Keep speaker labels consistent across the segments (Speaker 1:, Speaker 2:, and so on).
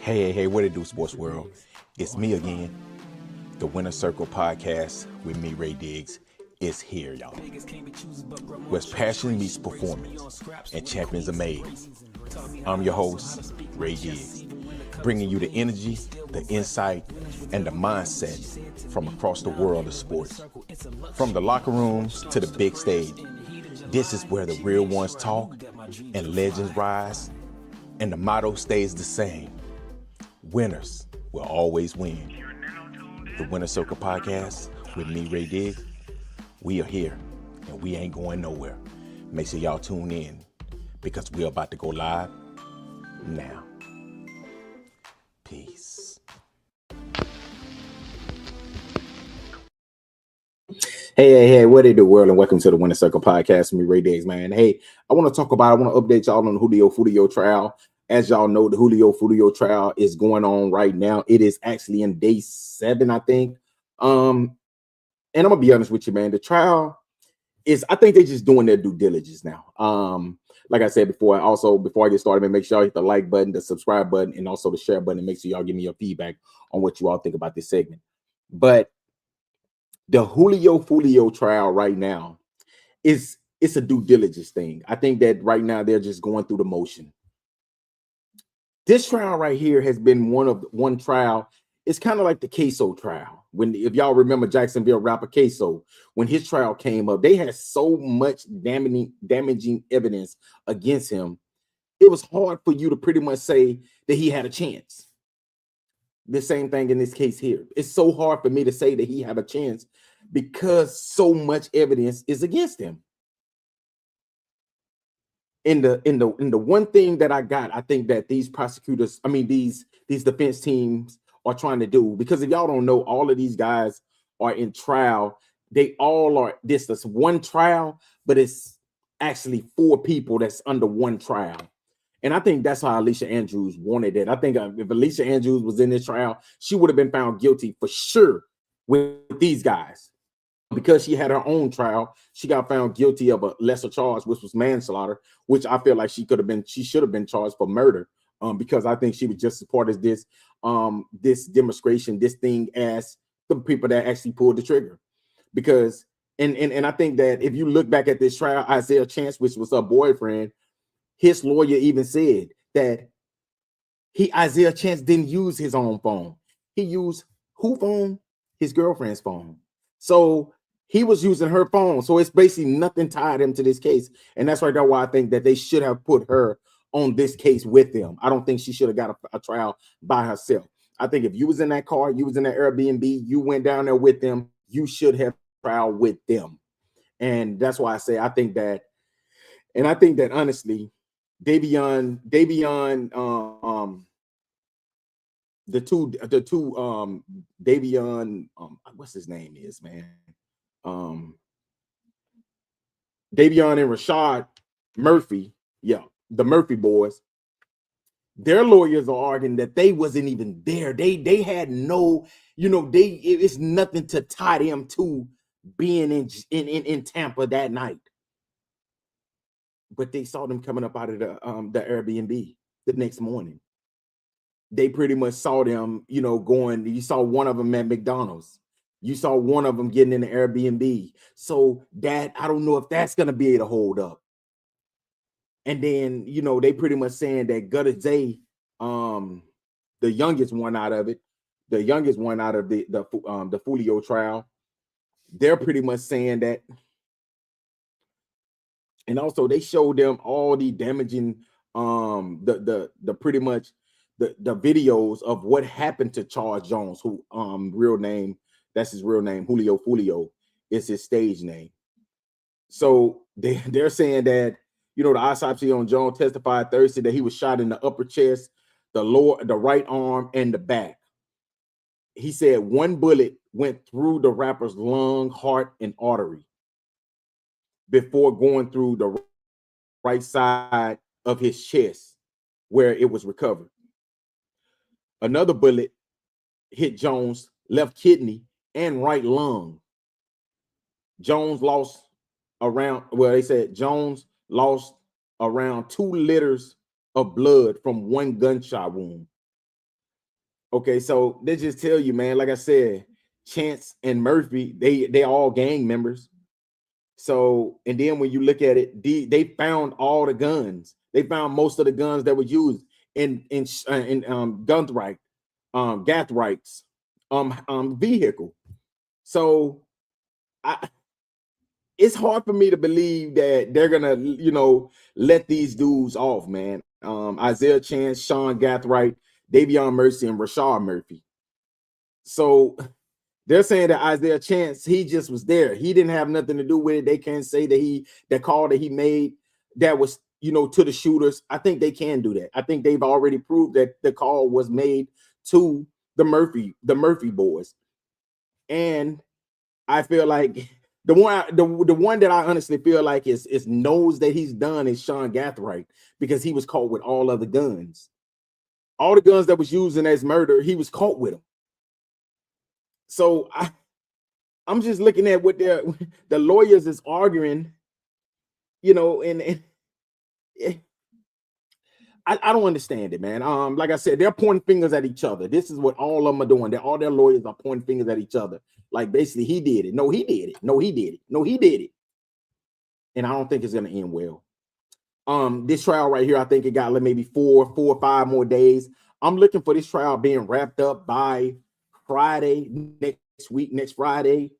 Speaker 1: Hey, what it do, sports world? It's me again. The Winner Circle podcast with me, Ray Diggs, is here, y'all. Where passion meets performance and champions are made. I'm your host, Ray Diggs, bringing you the energy, the insight, and the mindset from across the world of sports. From the locker rooms to the big stage, this is where the real ones talk and legends rise, and the motto stays the same. Winners will always win. The Winner Circle podcast with me, Ray Diggs. We are here and we ain't going nowhere. Make sure y'all tune in because we're about to go live now. Peace. Hey, what it do, world, and welcome to the Winner Circle podcast with me, Ray Diggs, man. Hey, I want to update y'all on the Julio Foolio trial. As y'all know, the Julio Foolio trial is going on right now. It is actually in day 7, I think. And I'm gonna be honest with you, man. The trial is, I think they're just doing their due diligence now. Like I said before, also before I get started, man, make sure y'all hit the like button, the subscribe button, and also the share button, and make sure y'all give me your feedback on what you all think about this segment. But the Julio Foolio trial right now it's a due diligence thing. I think that right now they're just going through the motion. This trial right here has been one trial. It's kind of like the Queso trial. If y'all remember Jacksonville rapper Queso, when his trial came up, they had so much damaging evidence against him. It was hard for you to pretty much say that he had a chance. The same thing in this case here. It's so hard for me to say that he had a chance because so much evidence is against him. In the one thing that I got, I think that these prosecutors, these defense teams are trying to do, because if y'all don't know, all of these guys are in trial. They all are this one trial, but it's actually 4 people that's under one trial. And I think that's how Alicia Andrews wanted it. I think if Alicia Andrews was in this trial, she would have been found guilty for sure with these guys. Because she had her own trial, she got found guilty of a lesser charge, which was manslaughter, which I feel like she should have been charged for murder, because I think she was just as part of this demonstration, this thing, as the people that actually pulled the trigger. Because and I think that if you look back at this trial, Isaiah Chance, which was her boyfriend, his lawyer even said that Isaiah Chance didn't use his own phone. He used who phone? His girlfriend's phone. So he was using her phone. So it's basically nothing tied him to this case. And that's right there why I think that they should have put her on this case with them. I don't think she should have got a trial by herself. I think if you was in that car, you was in that Airbnb, you went down there with them, you should have a trial with them. And that's why I say I think that honestly, Davion, the two Davion, what's his name is, man? Davion and Rashad Murphy, yeah, the Murphy boys. Their lawyers are arguing that they wasn't even there. They had no, it's nothing to tie them to being in Tampa that night. But they saw them coming up out of the Airbnb the next morning. They pretty much saw them, going. You saw one of them at McDonald's. You saw one of them getting in the Airbnb. So that, I don't know if that's going to be able to hold up. And then, they pretty much saying that Gutter Zay, the youngest one out of the Foolio trial, they're pretty much saying that. And also they showed them all the damaging, the pretty much the videos of what happened to Charles Jones, who that's his real name. Julio Foolio is his stage name. So they're saying that, the autopsy on Jones testified Thursday that he was shot in the upper chest, the right arm, and the back. He said one bullet went through the rapper's lung, heart, and artery before going through the right side of his chest, where it was recovered. Another bullet hit Jones' left kidney and right lung. Jones lost around 2 liters of blood from one gunshot wound. Okay, so they just tell you, man, like I said, Chance and Murphy, they all gang members. So, and then when you look at it, they found all the guns. They found most of the guns that were used in Gunthright, Gathrights, vehicle. So, it's hard for me to believe that they're gonna, let these dudes off, man. Isaiah Chance, Sean Gathright, Davion Mercy, and Rashard Murphy. So they're saying that Isaiah Chance, he just was there. He didn't have nothing to do with it. They can't say that that call that he made that was, to the shooters. I think they can do that. I think they've already proved that the call was made to the Murphy boys. And I feel like the one that I honestly feel like is knows that he's done is Sean Gathright, because he was caught with all of the guns. All the guns that was used in his murder, he was caught with them. So I'm just looking at what the lawyers is arguing, and I don't understand it, man. Like I said, they're pointing fingers at each other. This is what all of them are doing. All their lawyers are pointing fingers at each other. Like basically, he did it. No, he did it. No, he did it. No, he did it. And I don't think it's gonna end well. This trial right here, I think it got maybe 4 or 5 more days. I'm looking for this trial being wrapped up by Friday next Friday.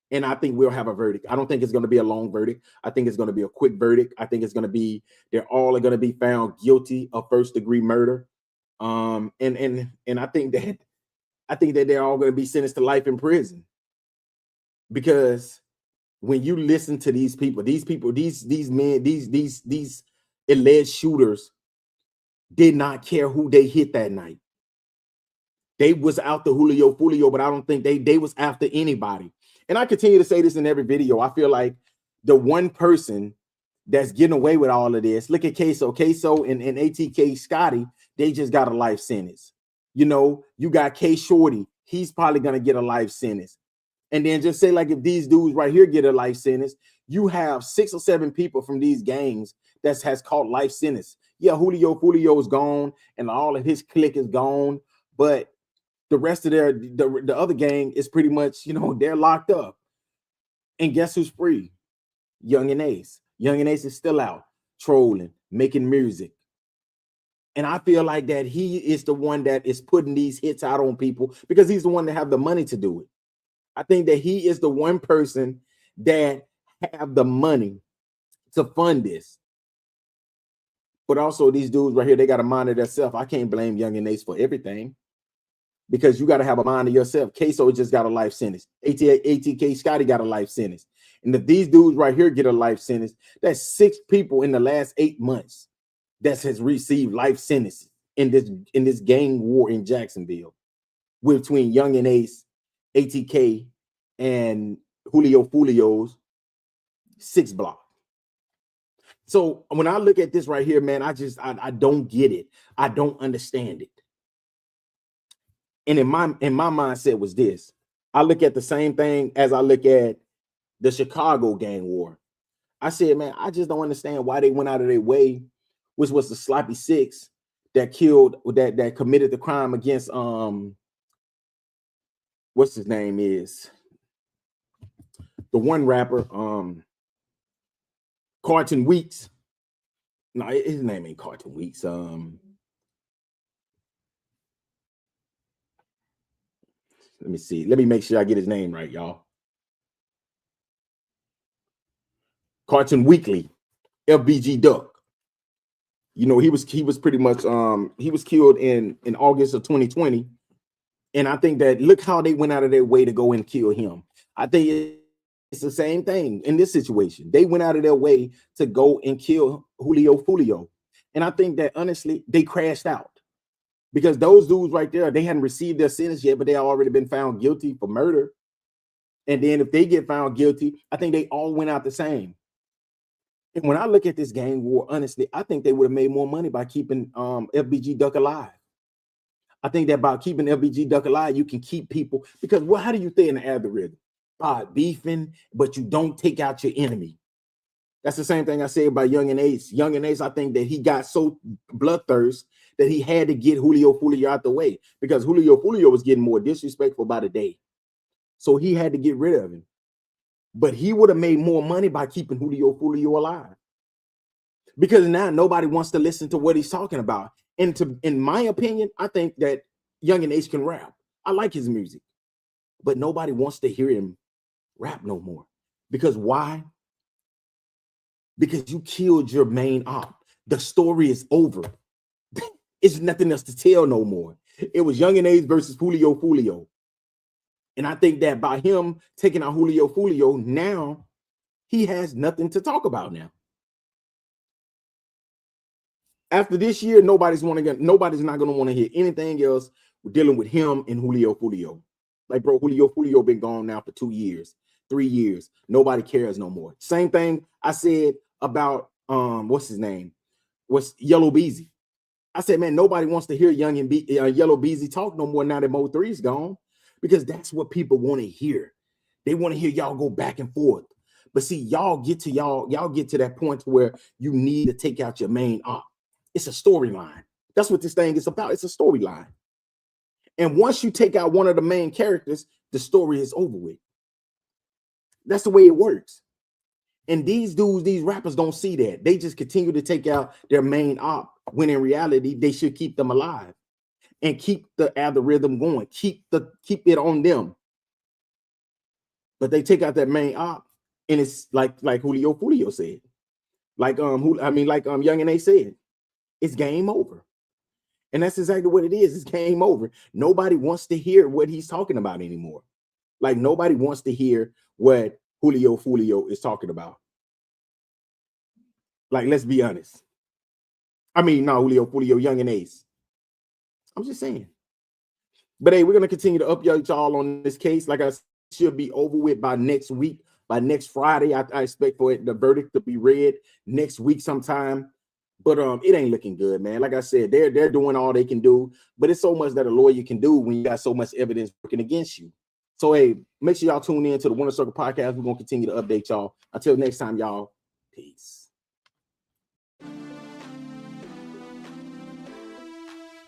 Speaker 1: And I think we'll have a verdict. I don't think it's going to be a long verdict. I think it's going to be a quick verdict. I think it's going to be, they're all going to be found guilty of first-degree murder. And I think that they're all going to be sentenced to life in prison. Because when you listen to these men, these alleged shooters did not care who they hit that night. They was out to Julio Foolio, but I don't think they was after anybody. And I continue to say this in every video. I feel like the one person that's getting away with all of this, look at Queso and ATK Scotty, they just got a life sentence. You got K Shorty, he's probably gonna get a life sentence. And then just say, like, if these dudes right here get a life sentence, you have 6 or 7 people from these gangs that has caught life sentence. Yeah, Julio Foolio is gone and all of his clique is gone, but the rest of the other gang is pretty much, they're locked up. And guess who's free? Young and Ace. Young and Ace is still out trolling, making music. And I feel like that he is the one that is putting these hits out on people because he's the one that have the money to do it. I think that he is the one person that have the money to fund this. But also these dudes right here, they got to mind of themselves. I can't blame Young and Ace for everything, because you got to have a mind of yourself. Queso just got a life sentence. ATK Scotty got a life sentence. And if these dudes right here get a life sentence, that's 6 people in the last 8 months that has received life sentences in this gang war in Jacksonville between Young and Ace, ATK, and Julio Foolio's 6 block. So when I look at this right here, man, I don't get it. I don't understand it. And in my mindset was this. I look at the same thing as I look at the Chicago gang war. I said, man, I just don't understand why they went out of their way, which was the sloppy 6 that killed, that committed the crime against what's his name is the one rapper, Carton Weeks. No, his name ain't Carton Weeks. Let me see. Let me make sure I get his name right, y'all. Carton Weekly, FBG Duck. He was pretty much he was killed in August of 2020. And I think that look how they went out of their way to go and kill him. I think it's the same thing in this situation. They went out of their way to go and kill Julio Foolio. And I think that honestly, they crashed out. Because those dudes right there, they hadn't received their sentence yet, but they already been found guilty for murder. And then if they get found guilty, I think they all went out the same. And when I look at this gang war, honestly, I think they would have made more money by keeping FBG Duck alive. I think that by keeping FBG Duck alive, you can keep people, because how do you stay in the algorithm? By beefing, but you don't take out your enemy. That's the same thing I say about Young and Ace. Young and Ace, I think that he got so bloodthirst that he had to get Julio Foolio out the way because Julio Foolio was getting more disrespectful by the day. So he had to get rid of him. But he would have made more money by keeping Julio Foolio alive. Because now nobody wants to listen to what he's talking about. And in my opinion, I think that Young and Ace can rap. I like his music. But nobody wants to hear him rap no more. Because why? Because you killed your main op. The story is over. It's nothing else to tell no more. It was Young and Ace versus Julio Foolio. And I think that by him taking out Julio Foolio, now he has nothing to talk about now. After this year, nobody's not going to want to hear anything else dealing with him and Julio Foolio. Like, bro, Julio Foolio been gone now for 2 years, 3 years. Nobody cares no more. Same thing I said about what's his name? What's Yellow Beezy? I said, man, nobody wants to hear Yellow Beezy talk no more now that Mo 3's gone, because that's what people want to hear. They want to hear y'all go back and forth. But see, y'all get to that point where you need to take out your main op. It's a storyline. That's what this thing is about. It's a storyline. And once you take out one of the main characters, the story is over with. That's the way it works. And these dudes, these rappers don't see that. They just continue to take out their main op, when in reality, they should keep them alive and keep the algorithm going. Keep it on them. But they take out that main op, and it's like Julio Foolio said. Like Young and A said, it's game over. And that's exactly what it is. It's game over. Nobody wants to hear what he's talking about anymore. Like, nobody wants to hear what Julio Foolio is talking about. Like, let's be honest. I mean, no, Julio Foolio, Young and Ace. I'm just saying. But hey, we're going to continue to update y'all on this case. Like I said, it should be over with by next week. By next Friday, I expect for the verdict to be read next week sometime. But it ain't looking good, man. Like I said, they're doing all they can do. But it's so much that a lawyer can do when you got so much evidence working against you. So, hey, make sure y'all tune in to the Winner Circle podcast. We're going to continue to update y'all. Until next time, y'all. Peace.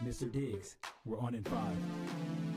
Speaker 2: Mr. Diggs, we're on in 5.